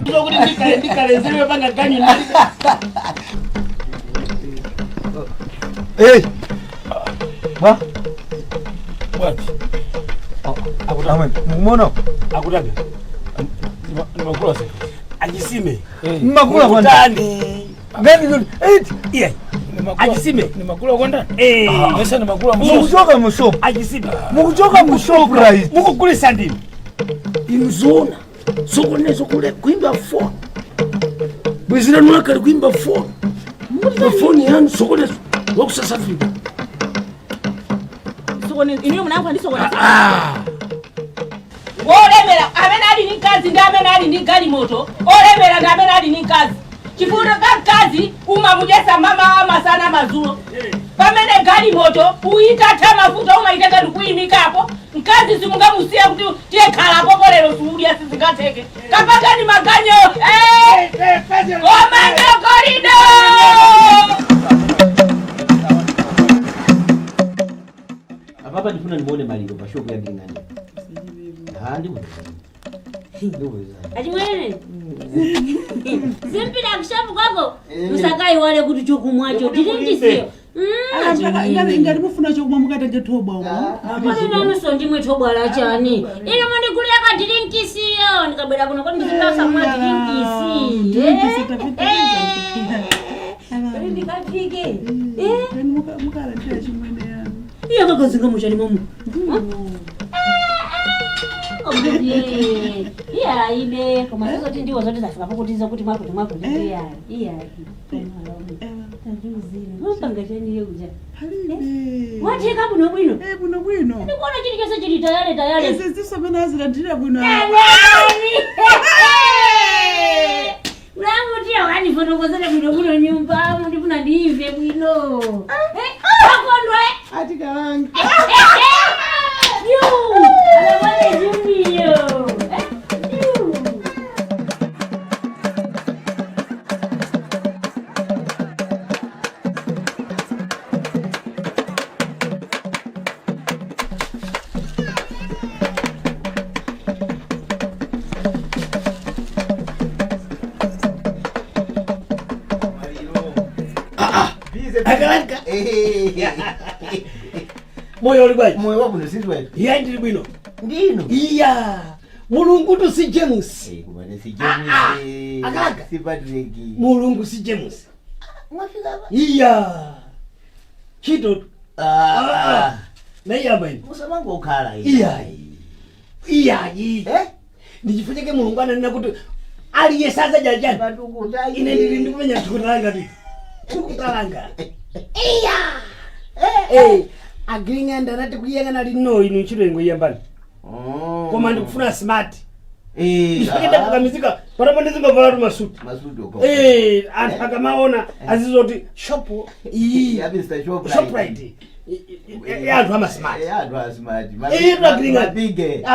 ndizo kuti ndikalezerewe panga ganyu ndali. Eh. Ba. Wapi? Akutama. Mumono. Akutanga. Nimakula sasa. Ajisime. Nimakula kwa ndani. Gani ndio? Eh. Ajisime. Nimakula kwa ndani. Sasa nimakula Mukuchoka mushopu. Ajisime. Mukuchoka mushopu right. Mukukulisa ndini. Inzona. Sokonezo kule kuimba phone. Bwizira nwaka kuimba phone. Mukuimba phone yani sokonezo. Wakusasa Afrika. Sokonezo iniyo mnangu ndi sokonezo. Olemera amena ali nikazi ndi amena ali ndi gali moto. Olemera ndi amena ali nikazi. Chifundo kazi umamujesa mama ama sana mazulo. Pamene gali moto uita mafuta umaiteka ndikuimikapo. Nkazi simungamusia kuti tiye khala pokolero suudia sizikateke. Kapaka ni maganyo. Komando korido. Ababa ndifuna nimuone maliro mashopu ya ngingani. Achimwene. Simpira kushapu kwako. Usakai wale kuti chokumwacho. Tilindisiyo. Ngati mufuna chokumwa mukatenge thobwa uko. Apana nuso ndimwe thobwa la chani. Ino mondikulia ka dirinkisiyo. Nikabwera kuno kuti ndipasa mwa dirinkisi. Dirinkisi tapita. Ndikafike. Mukala ndira chimwene yani. Iya kakazinga muchani momu. Iya ile kama hizo tindiwa zote zafika hapo kutiza kuti mwapo iya. Mpangachani yeye uja. Halibe. Watheka buno bwino. Buno bwino. Ndikuona chili kese chili tayari. Ese zisomena azirandira bwino. Ulamutia wani fotokozele bwino nyumba ndifuna ndive bwino. Akondwe. Ati kalanga. Alabane jumbiyo. Akalanga. Moyo uligwaje? Moyo wako ndisizwa. Iya ndiri bwino. Ndino. Iya. Mulungu tu si James. Kumane si James. Akalanga. Si Patrick. Mulungu si James. Mwafika ba? Iya. Chito. Na iya bani. Musamango ukhala Iya. Iya. Ndichifanyike Mulungu ananena kuti ali yesaza jajani. Batukutai. Ine ndiri ndikumenya tukutalanga ndi. Tukutalanga. Iya. Agringanda nati kuyangana lino inu chirengo yambani. Koma ndikufuna smart. Ndipakenda kukamizika parapo ndizingovala masuti. Masuti uko. Anthu akamaona azizoti shop iyi. Yapi sta shop right. Shop right. Anthu ama smart. Anthu ama smart. Agringanda. Bige.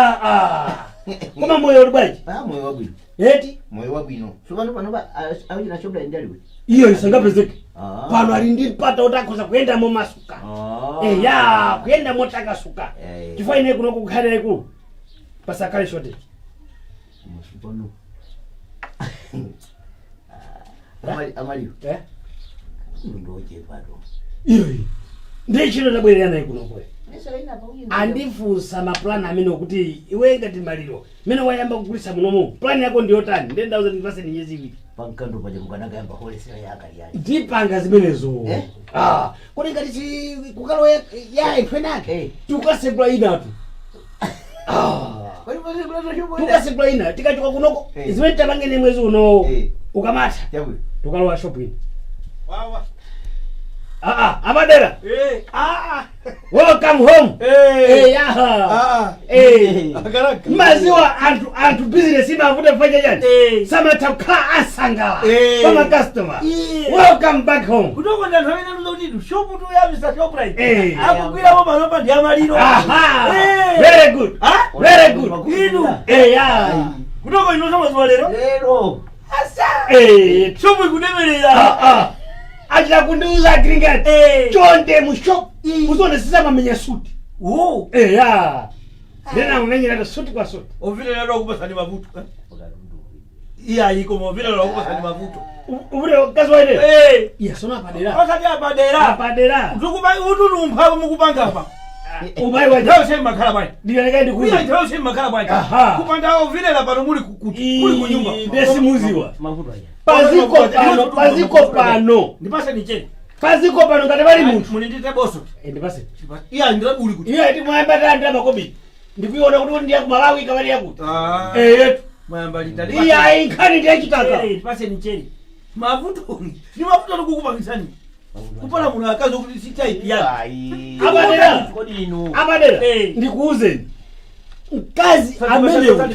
Koma moyo uli bwaji? Moyo wabwino. Eti? Moyo wabwino. Sopano panopa awuti na shop right ndali we. Iyo isangapezeke. Pano ali ndipata utakhoza kuyenda mo masuka. Kuyenda mo takasuka. Chifukwa ine kuno kukhala ikulu. Pasakale shortage. Musipano. Amalio. Ndoje pano. Iyo. Ndichino ndabwerera naye kuno kwe. Andifunsa maplani amene kuti iwe ngati maliro. Mene wayamba kugulisa munomo. Plan yako ndiyo tani? Ndendauza ndipase ni nyezi iwiri. Pankando paja mukanaka yamba holesera yakali yani. Ndipanga zimenezo. Kodi ngati kukalo ya ifenake. Tukasebula inatu. Tukasebula ina tikachoka kunoko. Zimene tapangene mwezi uno. Ukamata. Tukalowa shop ina. Wawa. Amadera. Welcome home. Akalanga. Maziwa antu business imavuta fanya jani. Sama tapka asangala. Sama customer. Welcome back home. Kutoko ndathavena luzaudidu. Shopu tu ya Mr. Shop right. Akukwira mo malopa ndi amaliro. Very good. Very good. Inu. Kutoko ino samazwa lero. Lero. Asa. Shopu ikudemelera. Ajila kundiuza gringati. Chonde mu shop. Uzone sisama menya suti. Nena mwenye suti kwa suti. Ovile lero kupasa ni mavutu. iya iko movile la kukosa ni mavuto Uvire kazi waine iya sona apadera wakati apadera tukubai utu numpha mukupanga apa ubai waje leo sema makala bwana ndiyaneka ndikuza leo sema makala bwana kupanda uvile la pano muli kunyumba ndesi muziwa mavuto aya paziko pano ndipase nicheni paziko pano ngati bali munthu munindite boso ndipase iya ndira buli kuti iya timwamba tanda makobi ndikuiona kuti ndiya kumalawi kabali yakuti yetu mwamba litali iya inkhani ndiye chitaka ndipase nicheni mavuto ni mavuto ndikukupangisani kupala muno akazi kuti sichaipi ya abadera ndikuuzeni mkazi amenewo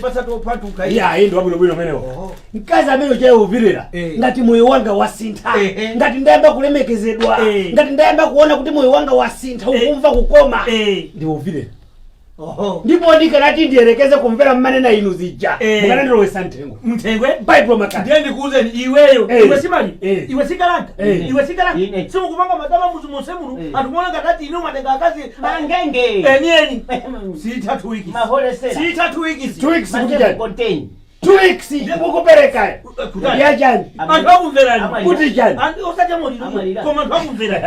iya ndo wabwino menewo mkazi amenewo chaiuvirira ngati moyo wanga wasintha ngati ndayamba kulemekezedwa ngati ndayamba kuona kuti moyo wanga wasintha ukumva kukoma ndiuvirira ndipo ndikanati ndiyerekeze kumvera mmanena inu zija mukanandilowesa mthengwe bible makati ndiye ndikuuzeni iweyo iwe simali iwe sikalanga simukupanga madama muzimose muno antumona ngati inu matenga akazi Mangenge. enieni siitatu wiki siitatu wiki 2 weeks kutijani 2 weeks ndikukupereka yajani anthu akumverani kuti jani osacha moliro koma anthu akumverani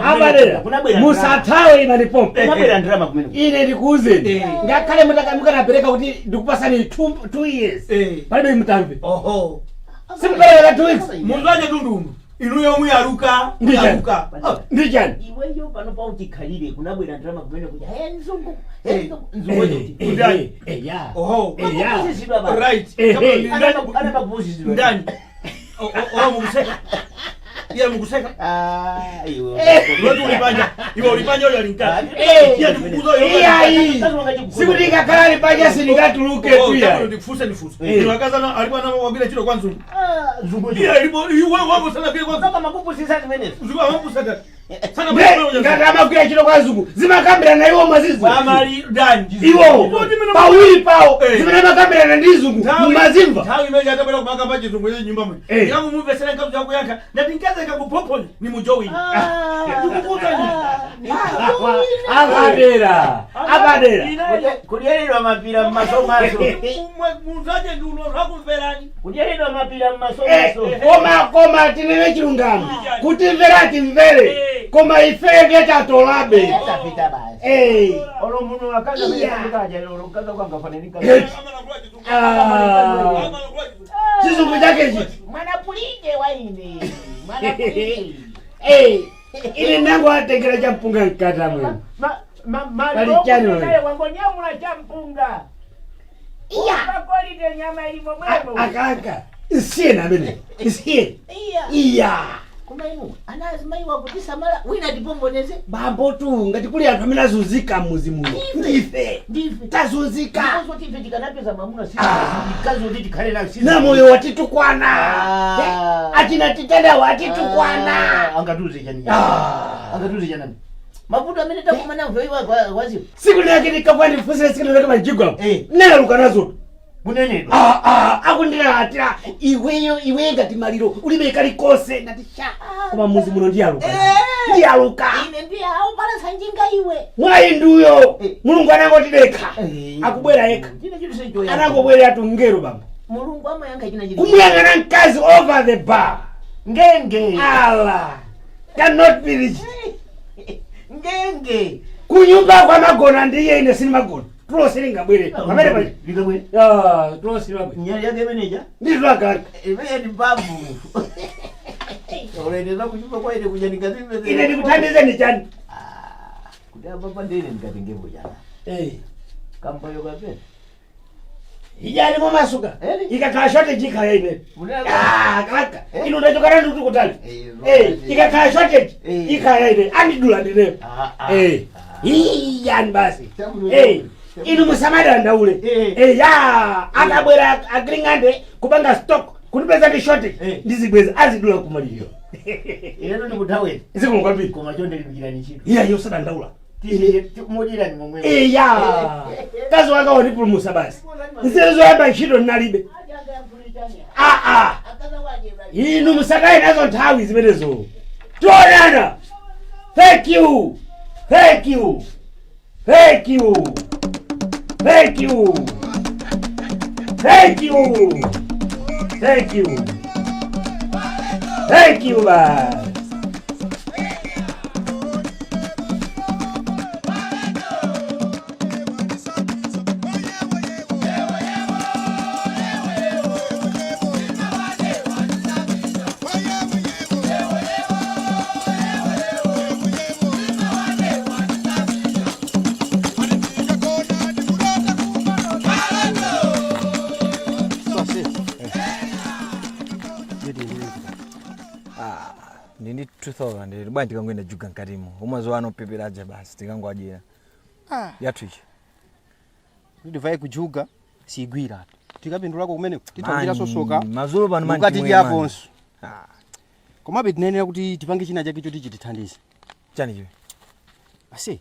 abadera musathawe imani pompe ine ndikuuzeni ngakhale mukanapereka kuti ndikupasani 2 years palibe mutamve simupereka 2 weeks mundu aje dundundu inu yomwe yaluka ndijani iweyo pano pa utikhalire kunabwera ndrama kumene kuti nzungu ndani mukuseka iya mukuseka iwe ulipanja uyo alinkati iya ndikukuzo sikuti ikakhala lipanja silingatuluke tuya ndikufuse iwakazana alipo wabila chilo kwa nzungu iya iwe wabo sana kile kwa nzungu makupu sisa zimenezi nzungu amakusaka ngati amakwira chilo kwa nzungu zimakambirana iwo mazizi amali ndani iwo pawiri pawo zimene makambirana ndi nzungu mumazimva nthawi imene atabwera kumakamba chizungu ye nyumba mwe yamu mumvesera nkazi yako yankha ndati nkazi kakupopoli ni mujowini ndikukuzani abadera kudyelelwa mapira mmasomaso muzaje ndi uno zvakumverani kudyelelwa mapira mmasomaso koma tinene chilungamo kutimvera timvere koma ife ngetatolabe olo muno akaza kaja olo kaza kwanga fanenika chizungu chake chi mwana pulije waine mwana pulije ine nangu atengera cha mpunga mkata mwenu wangonyamula cha mpunga ukakolite nyama ilimo mwemo akaka isiye namene isiye iya kumainu anazimaiwa kuti samala wina tipomboneze bambo tu ngati kuli anthu amene azunzika mmuzi muno ndife tazunzika kuti ife tikanapeza mwamuna sikazi kuti tikhale nayo na moyo watitukwana achina titenda watitukwana angatuze chanani mavuto amene takumana mvoiwa waziwa siku lake ndikapandifusire siku lake majigwa naluka nazo bunene akundilatira iwe ngati maliro ulibe kalikose ngati sha koma muzi muno ndiyaluka ine ndiye aupalasa njinga iwe mwayi nduyo mulungu anangotidekha akubwera yekha anangobwera atungero baba mulungu amayankha china chili kumuyang'ana mkazi over the bar ngenge ala cannot be reached ngenge kunyumba kwa magona ndiye ine sini magona tulosilingabwere pamene pali likabwere tulosilabwere nyali yake meneja nditulagaka iwe ni babu olendeza kunyumba kwa ile kuja nikazimbe ine ndikuthandizeni chani kuti apa ndine ndikatengepo jana kambayo kapena ijani momasuka ikakhala shortage ikhala imepe kalaka ino ndachokana ndikuti kutali ikakhala shortage ikhala imepe andidula ndinepo iyani basi inu musamadandaule akabwera agringande kupanga stock kutipeza ndi shortage ndizibweza azidula kumaliro ilero ndikuthaweni zikumukwambiri koma chonde limikirani chito iya yosadandaula mojirani momwe kazi wanga wandipulumusa basi nsezoyamba ntchito ndinalibe inu musakaye nazo nthawi zimenezo tionana thank you Thank you. Thank you. Thank you. Thank you, man. Nini 2000 bwana tikangoenda juga nkatimo umazo ano peperaje basi tikangwajira yatwichi ndivai kujuga sigwira tikapindula ko kumene titambira sosoka mazulu pano manje ngati yaponso koma betinenera kuti tipange china chake choti chitithandize chani chiwe ase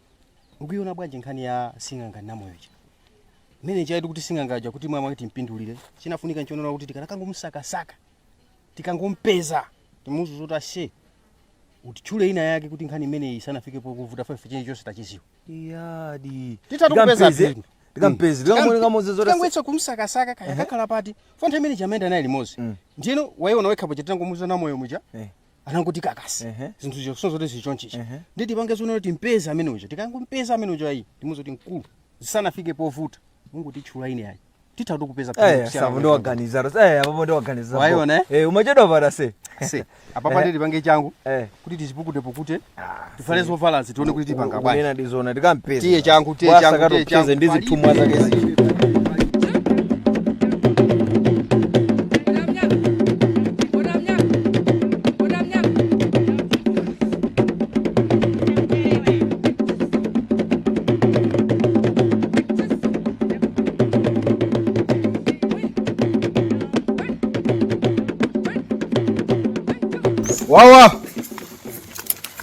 nguyona bwanje nkhani ya singanga namoyo cha mene chaitu kuti singanga kuti mwamwe timpindulire chinafunika nchonona kuti tikanakangomsaka saka tikangompeza timuzuzota she utichule ina yake kuti nkhani imene isanafike pokuvuta 5 chenje chose tachiziwa yadi titatukupeza tikampezi tikamwoneka moze zota tikangwetsa kumsaka saka kaya kakhala pati fonte imene chamenda naye limozi ndino waiona wekhapo chatitangomuza namoyo muja ananguti kakasi zinthu zosozote zichonchichi nditi pange zonero timpeza amene uja tikangompeza amene uja ayi timuzoti mkulu zisanafike povuta mungu tichula ine yake titatu kupeza sabu ndo organizara apapo ndo organizara waiona umachedwa para se apapa nditi pange changu kuti tizipukute pukute tifale zo balance tione kuti tipanga bwana nena ndizona tikampeza tiye changu ndizitumwa zake zi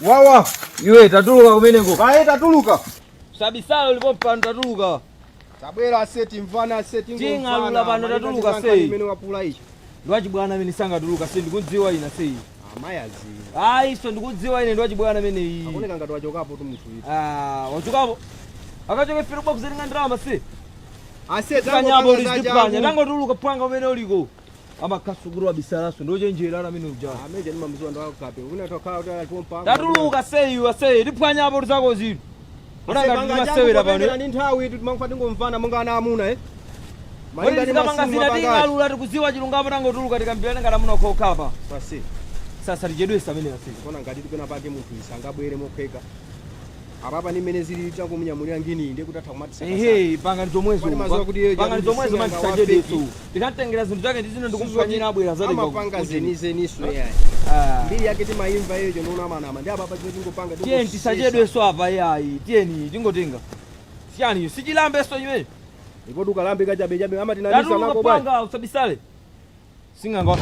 wawa iwe tatuluka kumeneko kae tatuluka sabisalo lipo pano tatuluka tabwera seti mvana seti ngalula pano tatuluka sei imene wapula ichi ndwachi bwana amene sangatuluka sei ndikudziwa ina sei amayazi iso ndikudziwa ine ndwachi bwana amene iyi akoneka ngati wachokapo tu munthu ichi wachokapo akachoka firo kwa kuzeninga ndalama sei aseti kanyabo lizipanya nangotuluka pwanga umene uliko amakasuguru abisalaso ndochenjera amene uja ameje ni mamzuwa ndo akape una tokhala kuti alipompa tatuluka sei tipwanya apo zako zino unanga ndimasewera pano ni nthawi tu mangofati ngomvana monga ana amuna malinga ni masimu tingalula tikuziwa chilungapo tangotuluka tikambirana ngati amuna kokhapa basi sasa tijedwesa amene asi kona ngati tikena pake munthu isangabwere mokheka apapa ni mene zili tangomunyamulira ngini inde kuti athakumati saka pangani zomwezo mantisajedeso tikatengera zinthu zake ndizino ndikumpanyira abwera zati amapanga zenizeniso yayi mbiri yake timayimva iyo chonona manama ndi apapa chino tingopanga tiyeni tisajedweso apa yayi tiyeni tingotenga siyani sichilambeso imene ikoduka lambe kachabechabe amatinamisa nako bwana panga usabisale singanga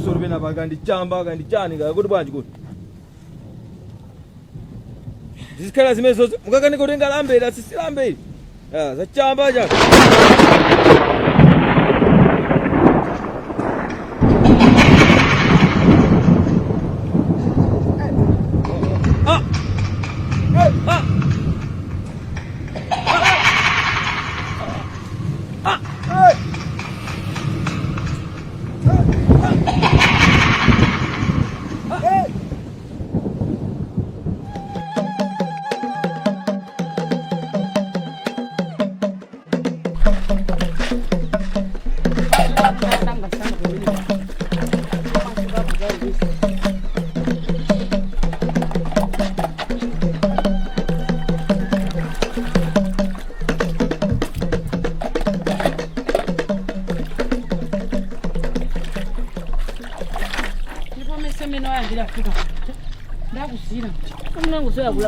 sorubena bakandichamba kandichani kuti bwanji kuti zisikhala zimezo mukakaniko tenga lambe la sisilambe zachamba cha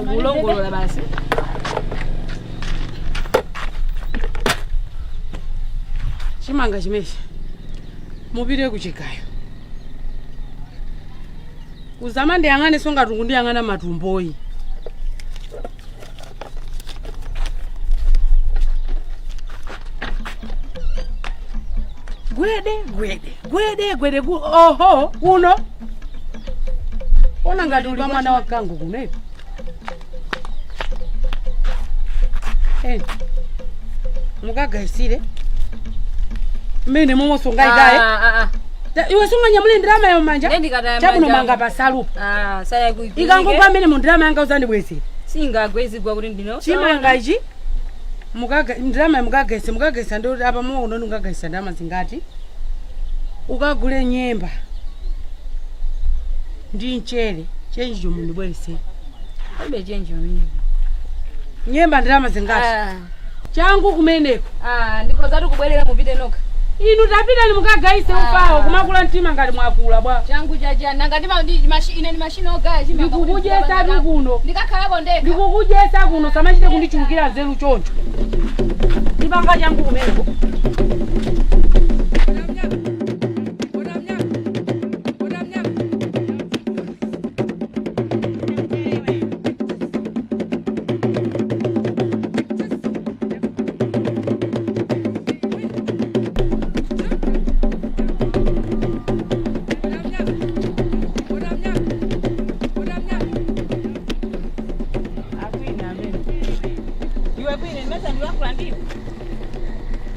kulongolola basi chimanga chimeshi mupite kuchigayo uzama ndiyang'ane songa tungu ndiyang'ana matumboyi gwede oho kuno Ona ngati uli mwana wa kangu kunepo. Mukagaisire. Mene momo songa igaye. Iwe songa nyamule ndrama ya manja. Chabuno manga pasalu. Saya kuipi. Ikangopa mene mu ndrama yanga uzandi bwezi. Singa gwezi gwa kuti ndino. Chimanga ichi. Ndrama mukagaisa ndo apa mo unono ngagaisa ndama zingati. Ukagule nyemba. Ndi nchere. Change jo mundu bwese. Abe change mimi. Nyemba ndrama zingati. Changu kumeneko. Ndiko zatu kubwelera mupite noka. Inu tapita ni mukagaise upawo kumakula ntima ngati mwakula bwa. Changu jaja nangati ine ni machine oga chimanga. Ndikukujesa kuno. Ndikakhalako ndeka. Ndikukujesa kuno samachite kundichukira zelu choncho. Ndibanga changu kumeneko.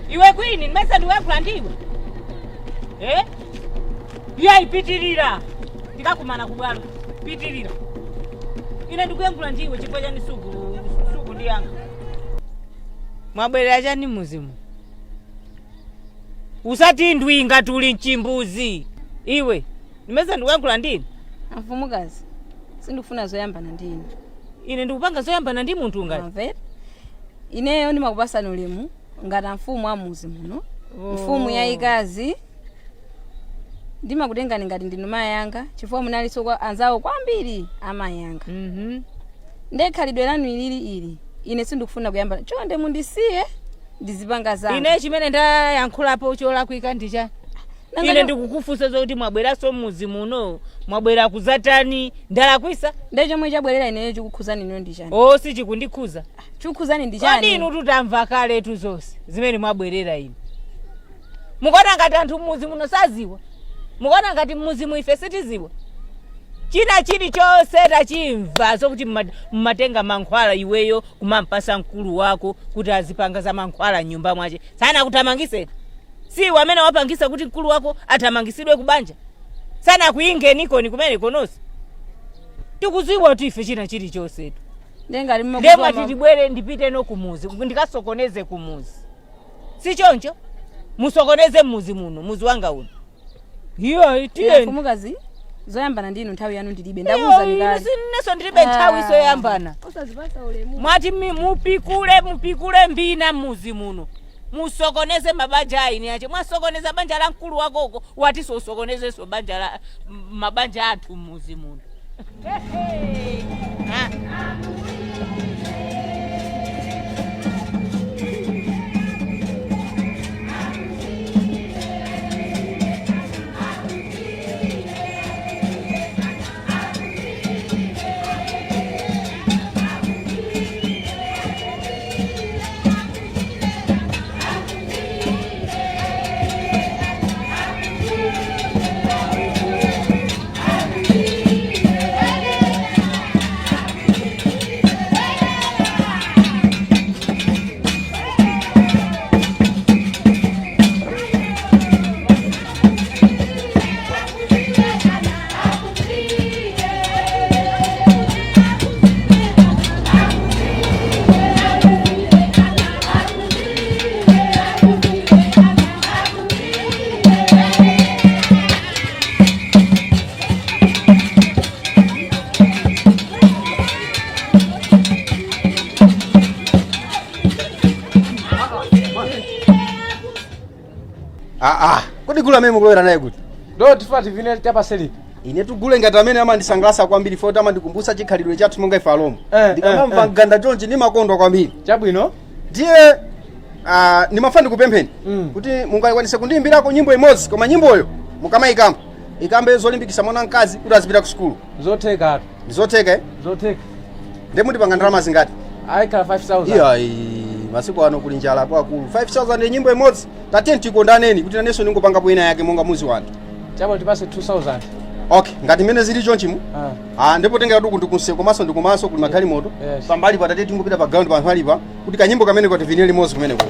Iwe kwini nimesa ndiwe kulandiwa. Yai pitirira. Ndikakumana kubwalo. Pitirira. Ine ndikuyankula ndiwe chifukwa chani suku ndiyanga. Mwabwerera chani muzimu. Usati ndwinga tuli nchimbuzi. Iwe nimesa ndikuyankula ndini. Mfumukazi. Sindikufuna zoyambana ndini. Ine ndikupanga zoyambana ndi munthu ngati. Amvera. Ineyo ndimakupasa nolemu ngati mfumu wa muzi muno. Mfumu yaikazi. Ndimakutengani ngati ndinu mayi yanga chifukwa munaliso kwa anzawo kwambiri amayi yanga. Ndekhalidwe lanu ili. Ine sindikufuna kuyamba. Chonde mundisiye ndizipanga zanga. Ine chimene ndayankhulapo cholakwika ndicha. Ine ndikukufunsa zoti mwabweraso muzi muno. Mwabwera kuzatani ndalakwisa. Ndechomwe chabwerera ineyo chikukhuzani ino ndichani. Si chikundikhuza. Chikukhuzani ndichani. Kodi inu tutamva kale tuzonse zimene mwabwerera inu. Mukona ngati anthu muzi muno saziwa. Mukona ngati muzi muife sitiziwa. China chili chose tachimva sokuti mmatenga mankhwala iweyo kumampasa mkulu wako kuti azipanga za mankhwala nyumba mwache. Sana kutamangise. Si wamene wapangisa kuti mkulu wako atamangisidwe kubanja. Sana kuinge nikoni kumene konosi. Tikuziwa kuti ife china chili chose tu. Ndema titibwere ndipite no kumuzi. Ndikasokoneze kumuzi. Si choncho? Musokoneze muzi muno. Muzi wanga uno. Hiyo itiyeni. Mfumukazi. Zoyambana ndinu nthawi yanu ndilibe. Ndakuza ndikali. Neso ndilibe nthawi zoyambana. Usazipasa ulemu. Mwati mupikule mbina muzi muno. Musokoneze mabanja aini ache. Mwasokoneza banja la mkulu wakoko. Wati sosokoneze so banja la mabanja atu muzi muno. Kodi gula mimi mkulowera naye kuti? Ndo tifati vine tapa selipi. Ine tugule ngati amene amandisangalasa kwambiri foti amandikumbutsa chikhalidwe chathu monga ife alomo. Ndikamamva ganda chonchi ni makondwa kwambiri. Chabwino. Ndiye nimafuna kupempheni kuti mungayikwanise kundiyimbirako nyimbo imodzi koma nyimboyo mukamayikamba ikambe zolimbikisa mwana mkazi kuti azipita ku skulu. Zotheka atu. Zotheka Zotheka. Ndemu ndipanga ndalama zingati? Ayikhala 5000. Masiku ano kuli njala kwa akulu. 5000 nyimbo imodzi. Tatenti tikondaneni kuti naneso ningopanga bwina yake monga muzi wanu. Chabo tipase 2000. Okay, ngati mene zili chonchimu. Ndipo tengera duku ndikunse komanso kuli magali moto. Pambali patate tingopita pa ground pambali pa kuti kanyimbo kamene kuti vinili mozi kumene ko.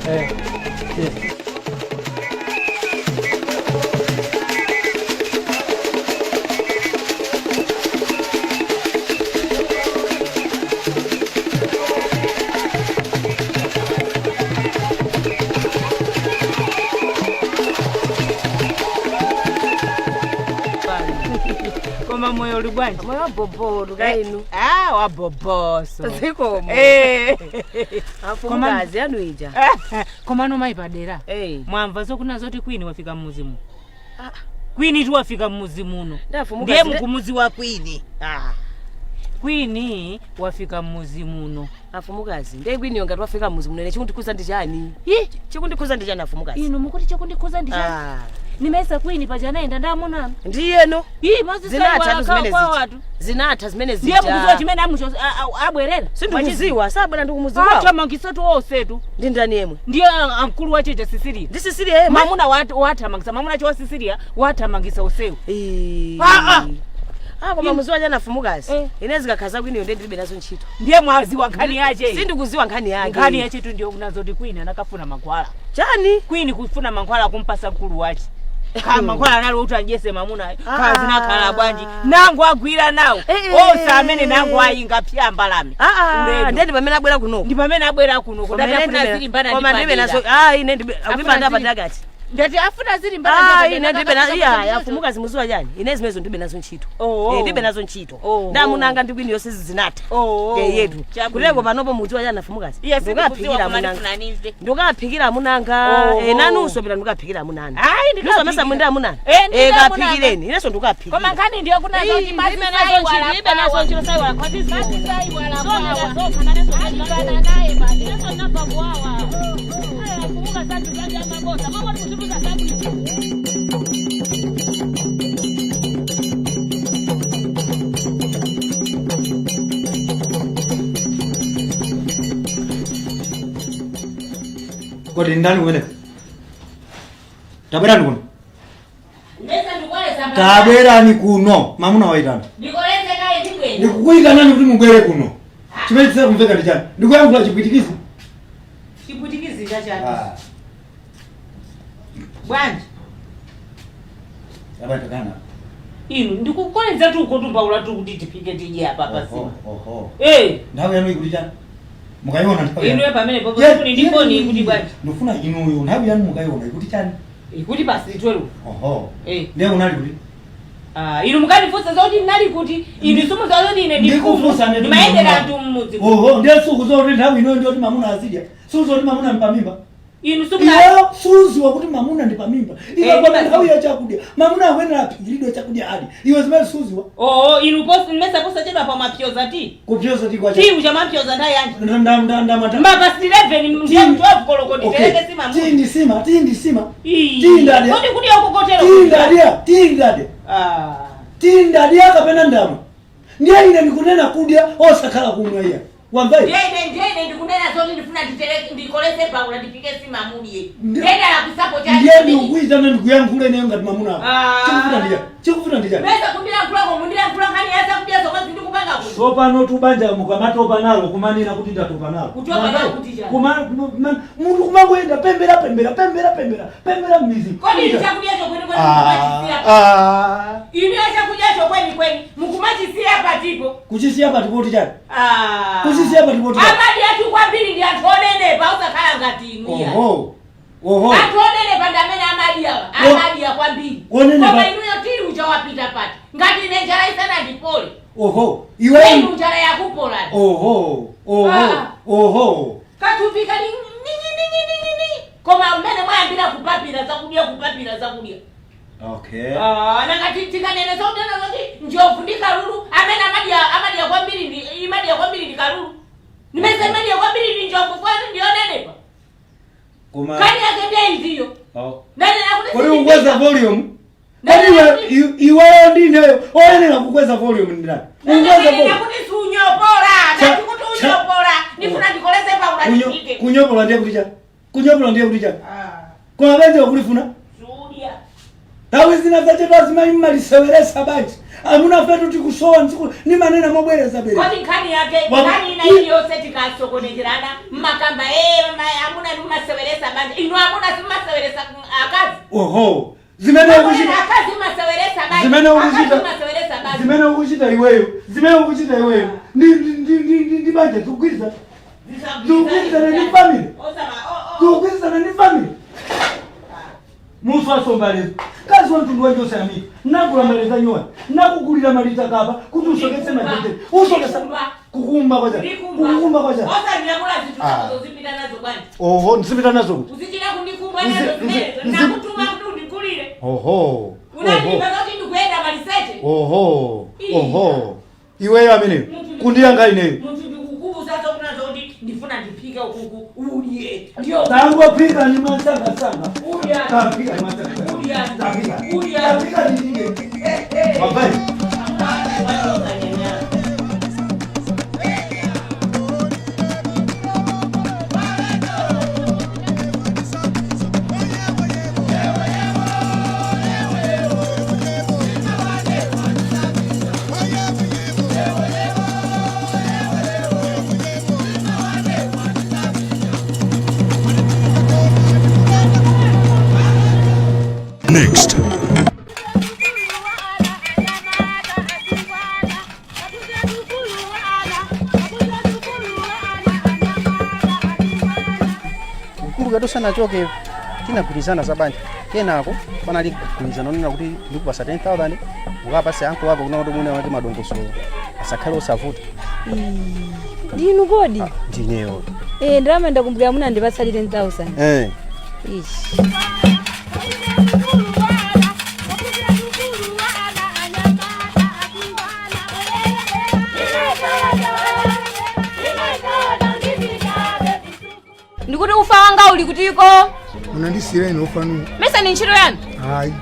Koma moyo ulibwanje? Moyo bobo lugainu. Waboboso. Zikomo. Afukazi yanu ija. Koma no maipadera. Mwamva zokuna zoti Queen wafika mmuzimu. Queen tu wafika mmuzimuno. Ndiye mkumuzi wa Queen. Queen wafika mmuzimuno. Afumukazi. Ndiye Queen yonga twafika mmuzimuno ne chikundikuza ndijani? Chikundikuza ndijani afumukazi? Ino mukuti chikundikuza ndijani? Nimesa Queen pajanaenda ndamuna. Ndiyeno. Mazi zinatha zimene zija. Ndiye mukuziwa chimene amusho abwerera. Sindukuziwa, sabwera ndikumuziwa. Athamangisa tu osetu. Ndi ndani yemwe? Ndiye amkulu wa checha Sicilia. Ndi Sicilia yemwe. Mamuna wathamangisa, mamuna cho Sicilia wathamangisa osewu. Koma muziwa jana afumukazi. Inezi kakhaza Queen yonde ndilibe nazo ntchito. Ndiye mwazi wa nkhani yache. Sindikuziwa nkhani yake. Nkhani yache tu ndio unazoti Queen anakafuna mankhwala. Chani? Queen kufuna mankhwala kumpasa mkulu wache. Kama kwa nalo utajese mamuna kazi nakhala bwanji nangu agwira nawo osa amene nangu ayinga pya mbalame ndende pamene abwera kuno ndi pamene abwera kuno kodafuna zili mbana ndi ndibe nazo ine ndibe akubimba ndapa ndagati ndati afuna zili mbana ine ndibe nazo yafumuka zimuziwa jani ine zimezo ndibe nazo ntchito ndibe nazo ntchito ndamunanga ndi Queen yose zizinatha yetu kuteko panopo muziwa jani afumukazi ndikaphikira munanga ndikaphikira munanga nanuso pita ndikaphikira munana nuso mesa mwenda munana kaphikireni ineso ndikaphikira koma ngani ndiyo kuna zoti mazi ibe nazo ntchito sai wala kwati sai wala kwa zoka na neso ndikana naye bali neso napa bwawa afumuka satu yaje amabosa mama tukuzibuza sabu Kodi ndani uweleka? Tabera nikuno? Nesa ndukwale samba. Tabera nikuno. Mamuna waitana. Nikoleze kaye ndikwe. Nikukuika nani kuti mugwere kuno? Chimene tsaka kumveka ndichani. Ndikuyankhula chipwitikizi. Chipwitikizi chachani. Bwanji. Yabata kana. Inu ndikukoleza tu kutumba ulatu kuti tipike tije hapa pasima. Ndawe yanu ikulichani. Mukaiona nthawi. Inu pamene popo kuti ndiponi kuti bwanji. Ndofuna inuyo nthawi yanu mukaiona ikuti chani. Ikuti basi twelo. Ndiye unali kuti? Inu mukanifunsa zoti nali kuti inu sumu zoti ine ndikufunsa ndimaendera antu mmudzi. Ndiye suku zoti nthawi ino ndiyo kuti mamuna azidya. Suku zoti mamuna mpamimba. Inu sumu na suzi wakuti mamuna ndi pamimba. Iwe kwa nthawi ya chakudya. Mamuna akwena aphikiridwe chakudya adi. Iwe zimene suzi wa. Inu post mmesa posa chedwa pa mapyoza ti. Kupyoza ti kwa chakudya. Ti uja mapyoza ndai yanji. Ndamata. Mbaba 11 ndiye 12 kolokodi teleke sima. Tindi sima. Tindadia. Kodi kudi okokotero. Tindadia. Tindadia kapena ndama. Ndiye ine nikunena kudya osakhala kumwa iya. Wambai. Ndiye ndikunena zoti ndifuna titeleke ndikoleze paula ndipike sima mudie. Ndiye la kusapo chani. Ndiye ndikuita na ndikuyankhule nayo ngati mamuna. Chikufuna ndiya. Mesa kumbira kulako mundira kula kani yasa kudya zomwe ndikupanga kuti. Sopano tubanja mukamatopa nalo kumanira kuti ndatopa nalo. Kutopa nalo kuti ja. Mundu kumangoenda pembera mmizi. Kodi chakudya chokweni kweni mukumachisira. Ine chakudya chokweni kweni mukumachisira hapa tipo. Kuchisia hapa tipo tichani. Kuchisia hapa tipo tichani. Amadi atu kwambiri ndi atonene pa usakhala ngati inuya. Atonene pandamene amadi ya kwambiri. Koma inuyo tiri uja wapita pati. Ngati ine njala isana ndipole. Iwe njala yakupola. Katupika ni koma mmene mwayambira kupapira zakudya. Okay. Nakati tikanene zodena zoti njovu ndi kalulu amene amadi ya kwambiri ndi imadi ya kwambiri ndi kalulu. Nimese imadi ya kwambiri ndi njovu kwani ndionenepa. Kani yake ndiye ndiyo. Nani nakuti kodi ungweza volume? Kodi iwe ndineyo oyenera kukweza volume ndani. Ungweza volume. Nakuti sunyopora, takuti unyopora. Nifuna ndikoleze pa unatike. Kunyopola ndiye kuti cha. Kunyopola ndiye kuti cha. Kuna benze okulifuna? Zulia. Nawe zina zache lazima imaliseweresa banje. Amuna fetu tikusowa nsiku ni manena mabwereza bere. Kodi nkani yake nkani ina hiyo seti kasokonejerana makamba amuna numaseweresa banje. Inu amuna simaseweresa akazi. Oho. Zimene ukushita. Akazi maseweresa banje. Zimene ukushita. Maseweresa banje. Zimene ukushita iweyo. Zimene ukushita iweyo. Ndi banje tukwiza. Tukwiza ni family. Tukwiza ni family. Musu asombaleza. Kazi wantu ndiwanjo sami. Nakula maleza nyoa. Nakugulira malita kapa kuti usoketse majete. Usokesa kukumba kwaja. Kukumba kwaja. Osa nyakula zitu zipita nazo banje. Oho, nzipita nazo. Usichira kunikumba nazo. Nakutuma mtu ndikulire. Oho. Unanipa zote ndikuenda malisete. Oho. Oho. Iweyo amene. Kundiyanga ine. Mtu sasa unazodi ndifuna ndipika ukuku ulie. Ndio. Tango pika ni masanga sanga. Ulia. Tapika ni masanga. Ulia. Tapika. Ulia. Tapika ni nini? Baba. Next. Mkulu katosa nachoke tinagulizana zabanja kenako panali kugulizana nona kuti ndikupasa 10,000 ukapase anko wako kuna kuti mune wake madongoso asakhale osavuta ndinu kodi ndineyo ndalama ndakumbukira muna ndipatsalire 10,000 ishi ndikuti ufa wanga uli kutiko unandisira ino ufanu mesa ni ntchito yanu hayi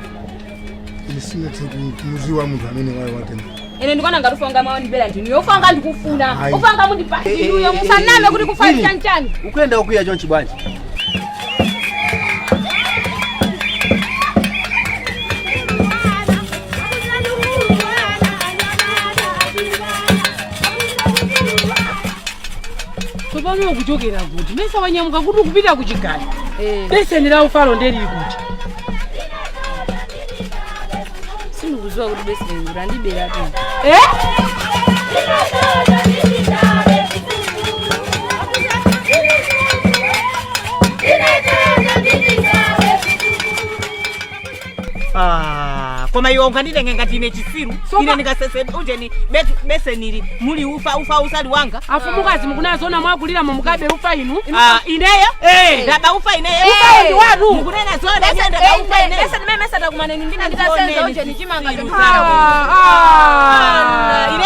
isinga tikuziwa munthu amene wayo watenda ine ndikona ngati ufa wanga maoni bela ndinu ufa wanga ndikufuna ufa wanga mundipasi inuyo musaname kuti kufa chanchani ukuyenda ukuya chonchi bwanji Topano ukuchokera kuti mesa wanyamuka kuti ukupita kuchigari beseni la ufalo ndelili kuti sindikuziwa kuti beseni ngurandibera tu koma iwe unganditenge ngati ine chisiru ine ndikasese ujeni besenili muli ufa usali wanga afumukazi mukunazona mwakulira mukabe ufa inu ineyo ndaba ufa ineyo ufa ndi watu mukunena zona ndaba ufa ineyo besa nimemesa takumaneni ndina ndikasenza ujeni chimanga ine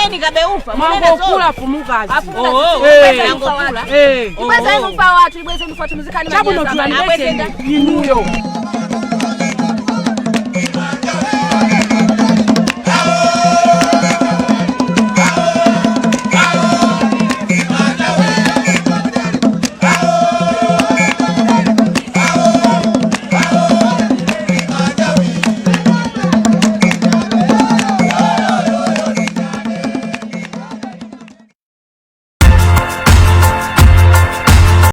ndikabe ufa mwangokula fumukazi ibweze ufa watu ibweze ufa tumuzikani chabuno tuanibeseni inuyo